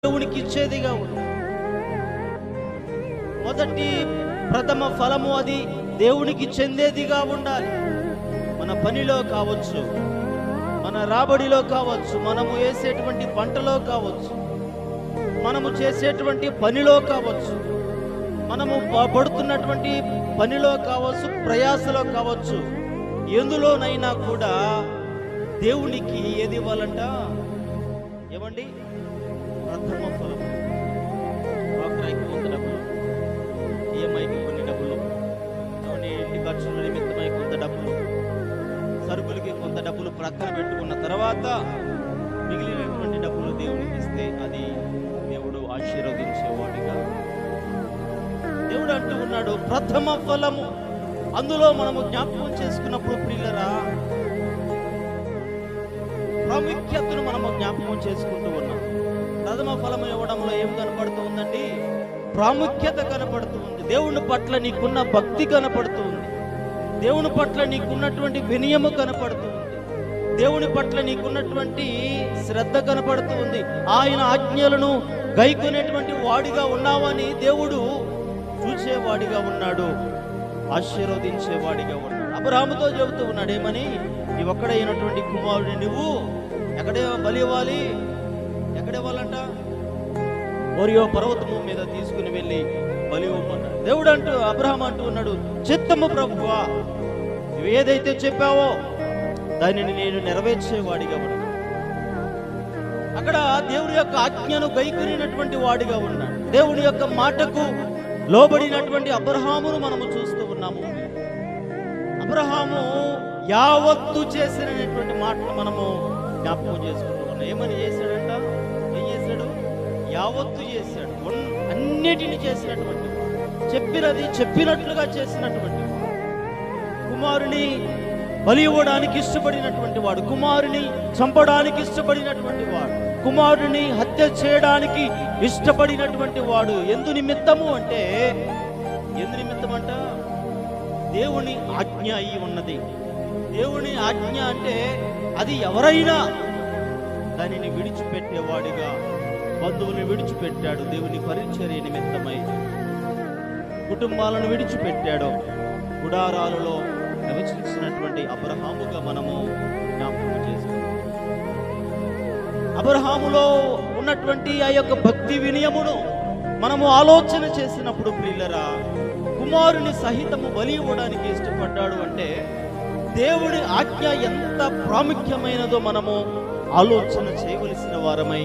దేవునికి ఇచ్చేదిగా ఉంది. మొదటి ప్రథమ ఫలము అది దేవునికి చెందేదిగా ఉండాలి. మన పనిలో కావచ్చు, మన రాబడిలో కావచ్చు, మనము వేసేటువంటి పంటలో కావచ్చు, మనము చేసేటువంటి పనిలో కావచ్చు, మనము పడుతున్నటువంటి పనిలో కావచ్చు, ప్రయాసలో కావచ్చు, ఎందులోనైనా కూడా దేవునికి ఏది ఇవ్వాలంట? ఏమండి? ప్రథమ ఫలం. డాక్టర్కి కొంత డబ్బులు, ఈఎంఐకి కొన్ని డబ్బులు, ఇంటి ఖర్చుల నిమిత్తమై కొంత డబ్బులు, సరుకులకి కొంత డబ్బులు ప్రక్కన పెట్టుకున్న తర్వాత మిగిలినటువంటి డబ్బులు దేవునికి ఇస్తే అది దేవుడు ఆశీర్వదించేవాడిగా. దేవుడు అంటూ ఉన్నాడు ప్రథమ ఫలము. అందులో మనము జ్ఞాపకం చేసుకున్నప్పుడు ప్రియులరా, ప్రాముఖ్యతను మనము జ్ఞాపకం చేసుకుంటూ ఉన్నాం. ప్రథమ ఫలం ఇవ్వడంలో ఏం కనపడుతూ ఉందండి? ప్రాముఖ్యత కనపడుతూ ఉంది. దేవుని పట్ల నీకున్న భక్తి కనపడుతూ ఉంది. దేవుని పట్ల నీకున్నటువంటి వినయము కనపడుతూ ఉంది. దేవుని పట్ల నీకున్నటువంటి శ్రద్ధ కనపడుతూ ఉంది. ఆయన ఆజ్ఞలను గైకొనేటువంటి వాడిగా ఉన్నావని దేవుడు చూసేవాడిగా ఉన్నాడు, ఆశీర్వదించేవాడిగా ఉన్నాడు. అబ్రాహాముతో చెబుతూ ఉన్నాడు ఏమని? నీ ఒక్కడైనటువంటి కుమారుడిని నువ్వు ఎక్కడే బలి ఇవ్వాలి? ఎక్కడివ్వాలంట? ఓరియో పర్వతము మీద తీసుకుని వెళ్ళి బలి ఇవ్వమన్నాడు. దేవుడు అంటూ అబ్రహాం అంటూ ఉన్నాడు, చిత్తము ప్రభువా, నువ్వు ఏదైతే చెప్పావో దానిని నేను నెరవేర్చేవాడిగా ఉన్నాను. అక్కడ దేవుని యొక్క ఆజ్ఞను గైకొనినటువంటి వాడిగా ఉన్నాడు. దేవుని యొక్క మాటకు లోబడినటువంటి అబ్రహామును మనము చూస్తూ ఉన్నాము. అబ్రహాము యావత్తు చేసినటువంటి మాటలు మనము జ్ఞాపకం చేసుకుంటూ ఉన్నాం. ఏమని చేశాడంట? ఏం చేశాడు? యావత్తు చేశాడు. అన్నిటిని చేసినటువంటి వాడు, చెప్పినది చెప్పినట్లుగా చేసినటువంటి వాడు, కుమారుని బలి ఇవ్వడానికి ఇష్టపడినటువంటి వాడు, కుమారుని చంపడానికి ఇష్టపడినటువంటి వాడు, కుమారుని హత్య చేయడానికి ఇష్టపడినటువంటి వాడు. ఎందు నిమిత్తము అంటే, ఎందు నిమిత్తం అంట? దేవుని ఆజ్ఞ అయి ఉన్నది. దేవుని ఆజ్ఞ అంటే అది ఎవరైనా దానిని విడిచిపెట్టేవాడిగా, బంధువులను విడిచిపెట్టాడు. దేవుని పరిచర్య నిమిత్తమై కుటుంబాలను విడిచిపెట్టాడు. గుడారాలలో నివసించినటువంటి అబ్రహాముగా మనము జ్ఞాపకం చేసుకుంటాం. అబ్రహాములో ఉన్నటువంటి ఆ యొక్క భక్తి వినయమును మనము ఆలోచన చేసినప్పుడు ప్రియులరా, కుమారుని సహితము బలి ఇవ్వడానికి ఇష్టపడ్డాడు అంటే దేవుడి ఆజ్ఞ ఎంత ప్రాముఖ్యమైనదో మనము ఆలోచన చేయవలసిన వారమై